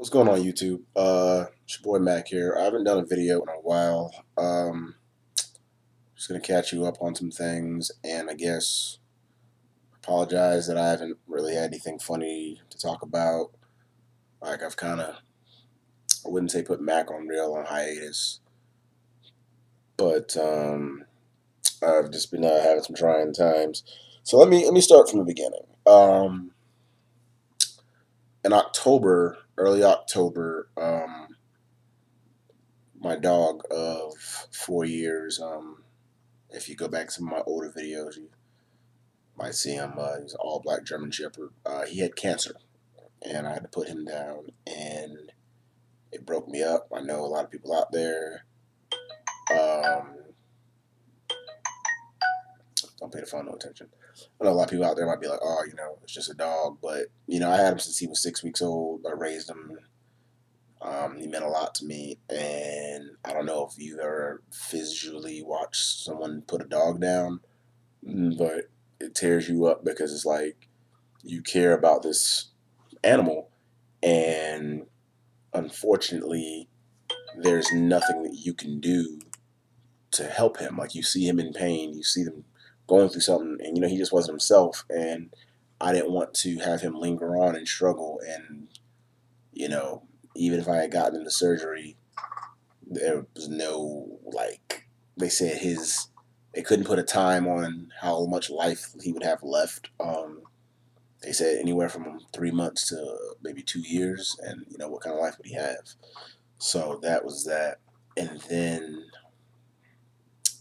What's going on, YouTube? It's your boy Mac here. I haven't done a video in a while. Just gonna catch you up on some things, and I guess apologize that I haven't really had anything funny to talk about. Like I've kind of, I wouldn't say put Mackonreal on hiatus, but I've just been having some trying times. So let me start from the beginning. In October, early October, my dog of 4 years. If you go back to my older videos, you might see him. He's an all-black German Shepherd. He had cancer, and I had to put him down, and it broke me up. I know a lot of people out there don't pay the phone no attention. I know a lot of people out there might be like, "Oh, it's just a dog," but I had him since he was 6 weeks old. I raised him. He meant a lot to me, and I don't know if you've ever visually watched someone put a dog down, but it tears you up because it's like you care about this animal, and unfortunately, there's nothing that you can do to help him. Like you see him in pain, you see them going through something, and he just wasn't himself, and I didn't want to have him linger on and struggle, and you know, even if I had gotten into surgery, there was no, like they said, they couldn't put a time on how much life he would have left. They said anywhere from 3 months to maybe 2 years, and what kind of life would he have? So that was that. And then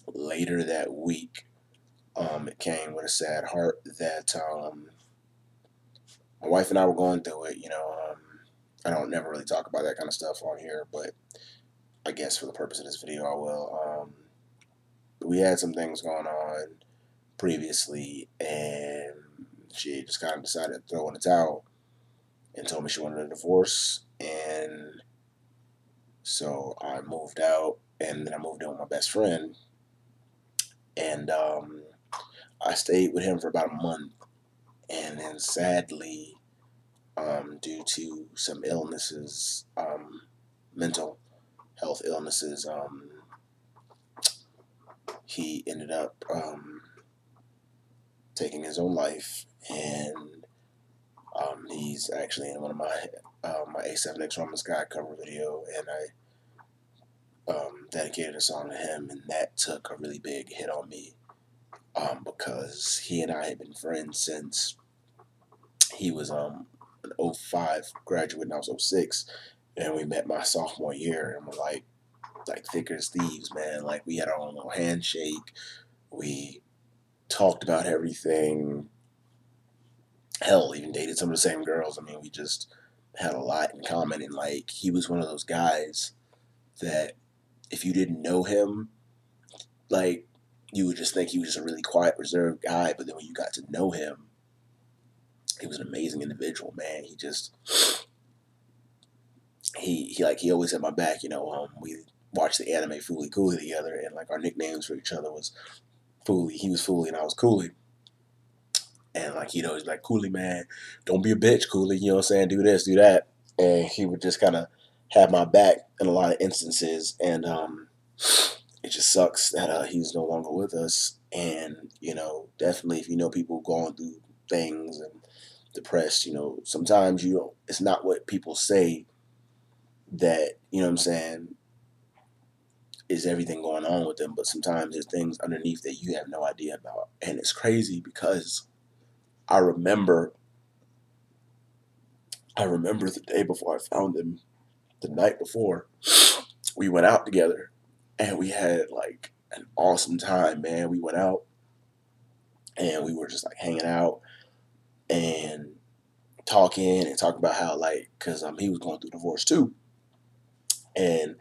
later that week, it came with a sad heart that my wife and I were going through it. I don't never really talk about that kind of stuff on here, but I guess for the purpose of this video, I will. We had some things going on previously, and she just kind of decided to throw in the towel and told me she wanted a divorce. And so I moved out, and then I moved in with my best friend, and I stayed with him for about a month, and then sadly, due to some illnesses, mental health illnesses, he ended up taking his own life, and he's actually in one of my A7X Roman Sky cover video, and I dedicated a song to him, and that took a really big hit on me, because he and I had been friends since he was an '05 graduate and I was '06, and we met my sophomore year, and we're like thick as thieves, man. Like we had our own little handshake. We talked about everything. Hell, even dated some of the same girls. I mean, we just had a lot in common, and like he was one of those guys that if you didn't know him, like you would just think he was just a really quiet, reserved guy. But then when you got to know him, he was an amazing individual, man. He always had my back. We watched the anime Fooly Cooley together, and like our nicknames for each other was Fooly. He was Fooly, and I was Cooley. And like he'd always be like, "Cooley, man, don't be a bitch, Cooley. You know what I'm saying? Do this, do that." And he would just kind of have my back in a lot of instances. And it just sucks that he's no longer with us. And definitely, if you know people going through things and depressed, sometimes it's not what people say that what I'm saying is everything going on with them, but sometimes there's things underneath that you have no idea about. And it's crazy because I remember the day before I found him, the night before, we went out together and we had like an awesome time, man. We went out and we were just like hanging out and talking about how, like, because he was going through divorce too, and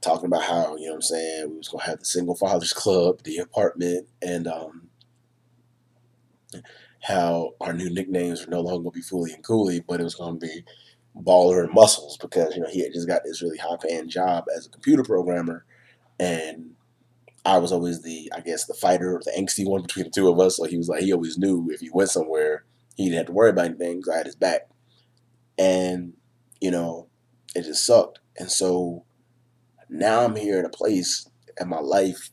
talking about how, what I'm saying, we was going to have the single fathers club, the apartment, and how our new nicknames were no longer going to be Fooly and Cooley, but it was going to be Baller and Muscles, because he had just got this really high paying job as a computer programmer, and I was always I guess the fighter or the angsty one between the two of us. So he was like, he always knew if he went somewhere he didn't have to worry about anything because I had his back. And it just sucked. And so now I'm here in a place in my life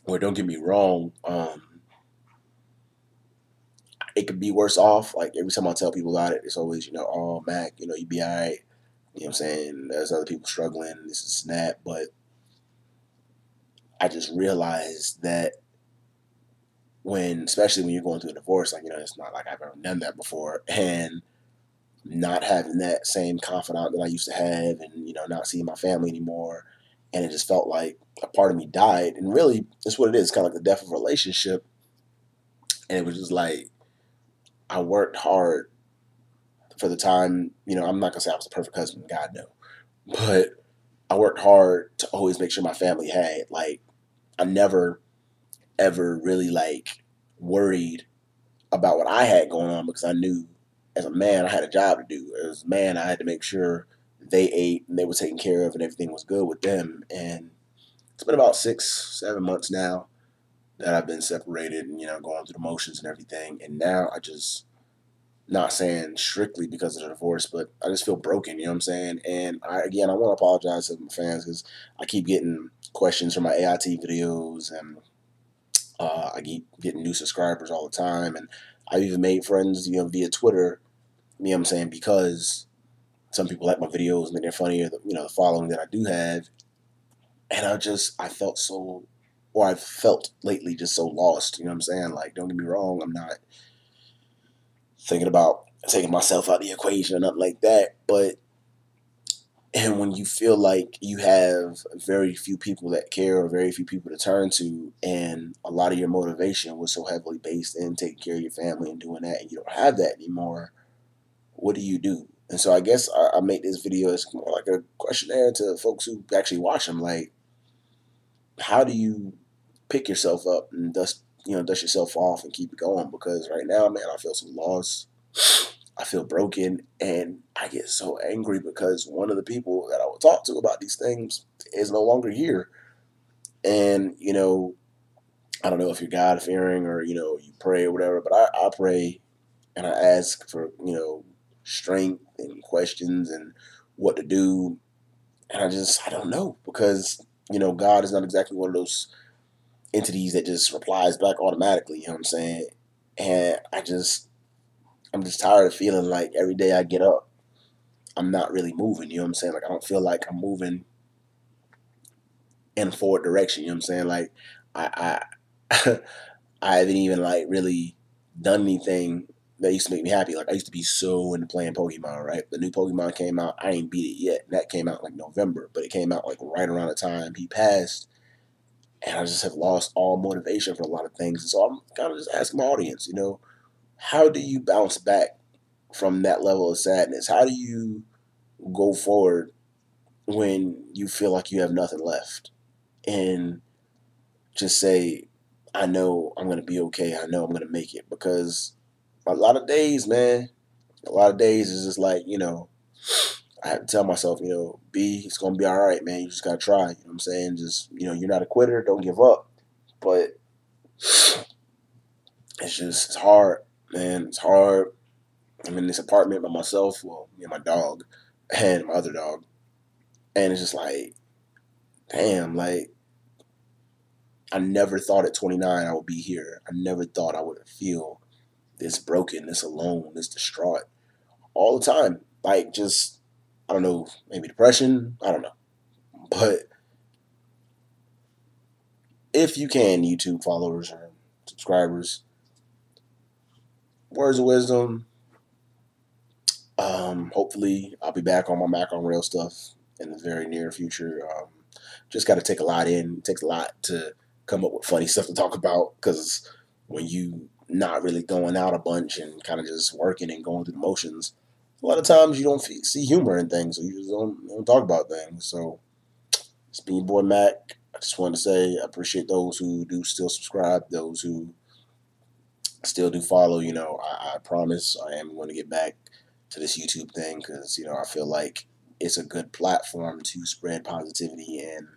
where, don't get me wrong, it could be worse off. Like every time I tell people about it, it's always, oh, Mac, you be all right. You know what I'm saying? There's other people struggling, this and that. But I just realized that especially when you're going through a divorce, like, it's not like I've ever done that before. And not having that same confidant that I used to have, and, not seeing my family anymore. And it just felt like a part of me died. And really, that's what it is, kind of like the death of a relationship. And it was just like, I worked hard for the time, I'm not gonna say I was a perfect husband, God no, but I worked hard to always make sure my family had, like, I never ever really like worried about what I had going on, because I knew as a man I had a job to do. As a man, I had to make sure they ate and they were taken care of and everything was good with them. And it's been about 6, 7 months now that I've been separated and, going through the motions and everything. And now I just, not saying strictly because of the divorce, but I just feel broken, you know what I'm saying? And again, I want to apologize to my fans, because I keep getting questions from my AIT videos, and I keep getting new subscribers all the time. And I've even made friends, via Twitter, you know what I'm saying, because some people like my videos and they're funny, or the following that I do have. And I felt so, or I've felt lately just so lost, you know what I'm saying? Like, don't get me wrong, I'm not thinking about taking myself out of the equation or nothing like that. But, and when you feel like you have very few people that care, or very few people to turn to, and a lot of your motivation was so heavily based in taking care of your family and doing that, and you don't have that anymore, what do you do? And so I guess I make this video as more like a questionnaire to folks who actually watch them. Like, how do you pick yourself up and dust yourself off and keep it going? Because right now, man, I feel so lost. I feel broken, and I get so angry because one of the people that I would talk to about these things is no longer here. And, I don't know if you're God fearing, or, you pray or whatever, but I pray and I ask for, strength and questions and what to do. And I don't know, because, God is not exactly one of those entities that just replies back automatically, you know what I'm saying? And I'm just tired of feeling like every day I get up, I'm not really moving, you know what I'm saying? Like, I don't feel like I'm moving in a forward direction, you know what I'm saying? Like, I I haven't even like really done anything that used to make me happy. Like, I used to be so into playing Pokemon, right? The new Pokemon came out, I ain't beat it yet. And that came out like November, but it came out like right around the time he passed. And I just have lost all motivation for a lot of things. And so I'm kind of just asking my audience, how do you bounce back from that level of sadness? How do you go forward when you feel like you have nothing left? And just say, I know I'm going to be okay. I know I'm going to make it. Because a lot of days, man, a lot of days is just like, I have to tell myself, B, it's going to be all right, man. You just got to try. You know what I'm saying? Just, you're not a quitter. Don't give up. But it's hard, man. It's hard. I'm in this apartment by myself. Well, me and my dog and my other dog. And it's just like, damn, like, I never thought at 29 I would be here. I never thought I would feel this broken, this alone, this distraught all the time. Like, just, I don't know, maybe depression. I don't know. But if you can, YouTube followers or subscribers, words of wisdom. Hopefully, I'll be back on my Mackonreal stuff in the very near future. Just got to take a lot in. It takes a lot to come up with funny stuff to talk about, because when you not really going out a bunch and kind of just working and going through the motions, a lot of times you don't see humor in things, so you just don't talk about things. So it's been your boy Mac. I just wanted to say I appreciate those who do still subscribe, those who still do follow. I promise I am going to get back to this YouTube thing, because I feel like it's a good platform to spread positivity and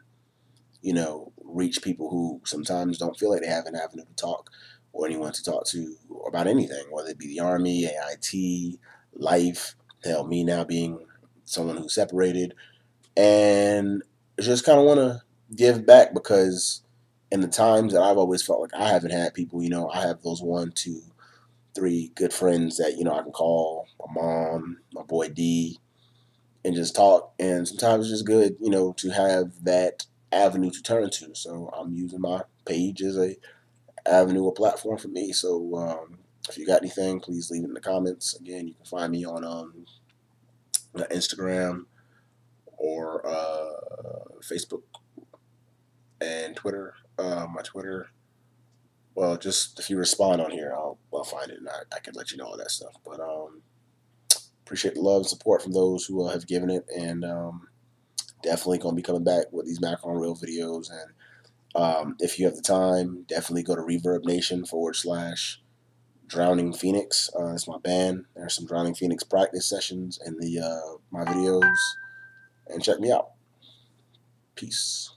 reach people who sometimes don't feel like they have an avenue to talk, or anyone to talk to about anything, whether it be the Army, AIT, life, hell, me now being someone who's separated, and just kind of want to give back because in the times that I've always felt like I haven't had people, I have those 1, 2, 3 good friends that I can call, my mom, my boy D, and just talk. And sometimes it's just good, to have that avenue to turn to. So I'm using my page as a avenue or platform for me. So if you got anything, please leave it in the comments. Again, you can find me on Instagram or Facebook and Twitter. My Twitter, well, just if you respond on here, I'll find it and I can let you know all that stuff. But appreciate the love and support from those who have given it, and definitely gonna be coming back with these Mackonreal videos. And if you have the time, definitely go to Reverb Nation / Drowning Phoenix. It's my band. There's some Drowning Phoenix practice sessions in the my videos, and check me out. Peace.